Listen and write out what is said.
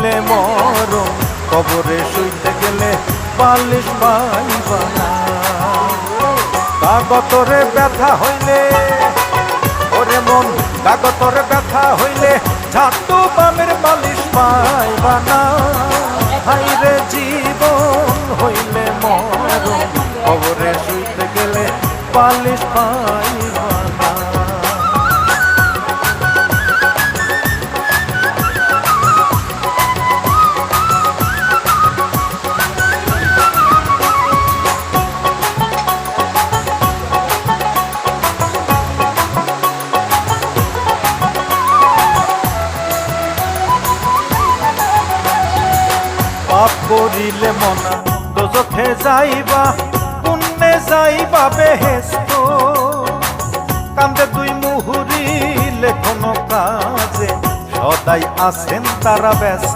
হইলে মরণ, কবরে শুইতে গেলে বালিশ পাইবা না। কাগতরে ব্যথা হইলে ওরে মন, কাগতরে ব্যথা হইলে ঝাঁটু বামের বালিশ পাইবা না। হাইরে জীবন হইলে মরণ, কবরে শুইতে গেলে বালিশ পাইবা না। পাপ করিলে মনা দোজখে যাইবা, পুণ্যে যাইবা বেহেশত। কান্দে দুই মুহুরি লেখনো কাজে, সদাই আছেন তারা ব্যস্ত।